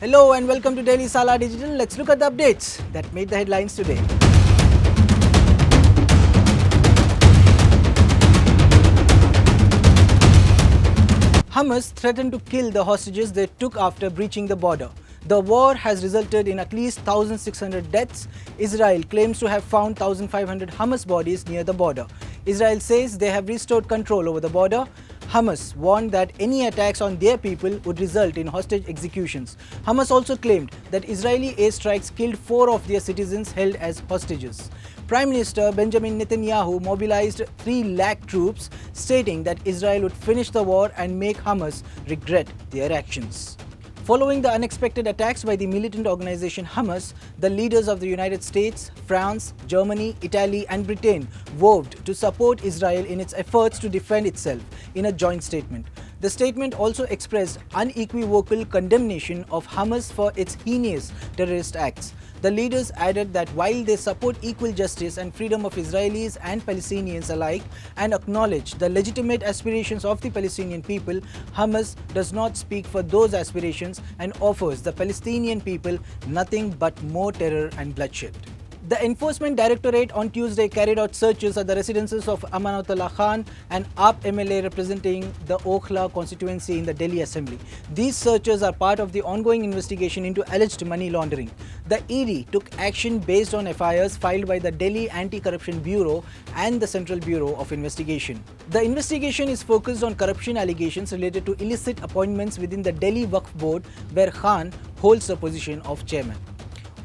Hello and welcome to Daily Salar Digital. Let's look at the updates that made the headlines today. Hamas threatened to kill the hostages they took after breaching the border. The war has resulted in at least 1,600 deaths. Israel claims to have found 1,500 Hamas bodies near the border. Israel says they have restored control over the border. Hamas warned that any attacks on their people would result in hostage executions. Hamas also claimed that Israeli airstrikes killed 4 of their citizens held as hostages. Prime Minister Benjamin Netanyahu mobilized 3 lakh troops, stating that Israel would finish the war and make Hamas regret their actions. Following the unexpected attacks by the militant organization Hamas, the leaders of the United States, France, Germany, Italy and Britain vowed to support Israel in its efforts to defend itself in a joint statement. The statement also expressed unequivocal condemnation of Hamas for its heinous terrorist acts. The leaders added that while they support equal justice and freedom of Israelis and Palestinians alike and acknowledge the legitimate aspirations of the Palestinian people, Hamas does not speak for those aspirations and offers the Palestinian people nothing but more terror and bloodshed. The Enforcement Directorate on Tuesday carried out searches at the residences of Amanatullah Khan, an AAP MLA representing the Okhla constituency in the Delhi Assembly. These searches are part of the ongoing investigation into alleged money laundering. The ED took action based on FIRs filed by the Delhi Anti-Corruption Bureau and the Central Bureau of Investigation. The investigation is focused on corruption allegations related to illicit appointments within the Delhi Waqf Board, where Khan holds the position of chairman.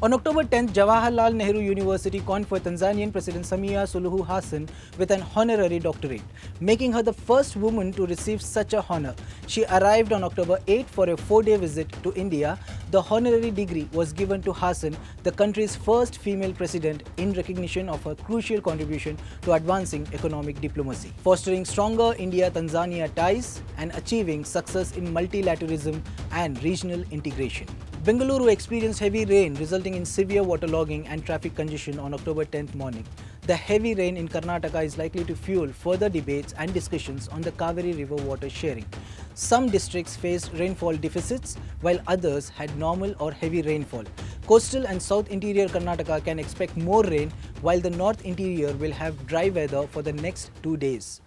On October 10th, Jawaharlal Nehru University conferred Tanzanian President Samia Suluhu Hassan with an honorary doctorate, making her the first woman to receive such a honor. She arrived on October 8 for a 4-day visit to India. The honorary degree was given to Hassan, the country's first female president, in recognition of her crucial contribution to advancing economic diplomacy, fostering stronger India-Tanzania ties, and achieving success in multilateralism and regional integration. Bengaluru experienced heavy rain resulting in severe waterlogging and traffic congestion on October 10th morning. The heavy rain in Karnataka is likely to fuel further debates and discussions on the Kaveri River water sharing. Some districts faced rainfall deficits, while others had normal or heavy rainfall. Coastal and south interior Karnataka can expect more rain, while the north interior will have dry weather for the next 2 days.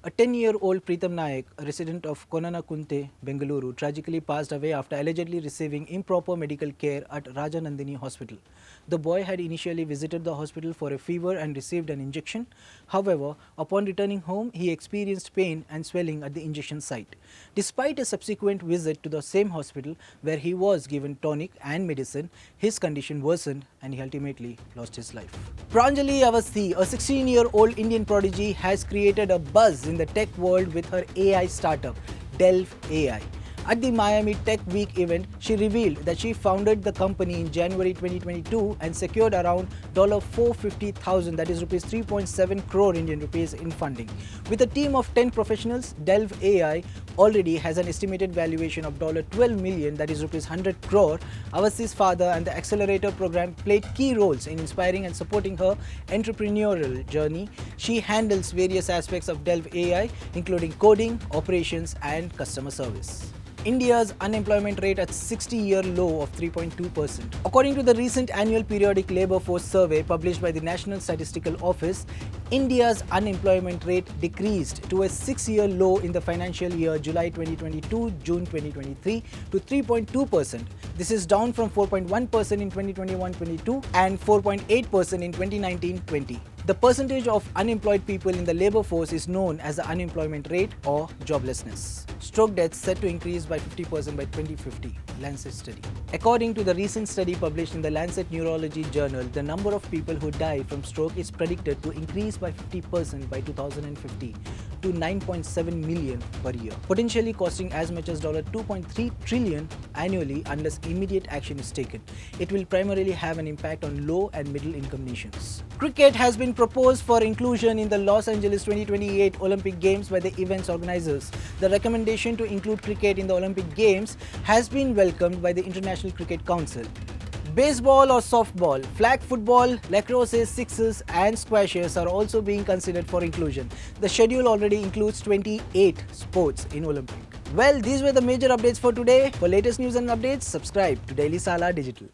A 10-year-old Pritam Nayak, a resident of Konanakunte, Bengaluru, tragically passed away after allegedly receiving improper medical care at Rajanandini Hospital. The boy had initially visited the hospital for a fever and received an injection. However, upon returning home, he experienced pain and swelling at the injection site. Despite a subsequent visit to the same hospital where he was given tonic and medicine, his condition worsened and he ultimately lost his life. Pranjali Awasthi, a 16-year-old Indian prodigy, has created a buzz in the tech world with her AI startup, Delve AI. At the Miami Tech Week event, she revealed that she founded the company in January 2022 and secured around $450,000, that is rupees 3.7 crore Indian rupees in funding. With a team of 10 professionals, Delve AI already has an estimated valuation of $12 million, that is rupees 100 crore. Awasthi's father and the accelerator program played key roles in inspiring and supporting her entrepreneurial journey. She handles various aspects of Delve AI, including coding, operations, and customer service. India's unemployment rate at 60-year low of 3.2%. According to the recent annual periodic labour force survey published by the National Statistical Office, India's unemployment rate decreased to a 6-year low in the financial year July 2022-June 2023 to 3.2%. This is down from 4.1% in 2021-22 and 4.8% in 2019-20. The percentage of unemployed people in the labour force is known as the unemployment rate or joblessness. Stroke deaths set to increase by 50% by 2050, Lancet study. According to the recent study published in the Lancet Neurology Journal, the number of people who die from stroke is predicted to increase by 50% by 2050 to 9.7 million per year, potentially costing as much as $2.3 trillion annually unless immediate action is taken. It will primarily have an impact on low and middle income nations. Cricket has been proposed for inclusion in the Los Angeles 2028 Olympic Games by the event's organizers. The recommendation to include cricket in the Olympic Games has been welcomed by the International Cricket Council. Baseball or softball, flag football, lacrosse, sixes and squashes are also being considered for inclusion. The schedule already includes 28 sports in Olympic. Well, these were the major updates for today. For latest news and updates, subscribe to Daily Salar Digital.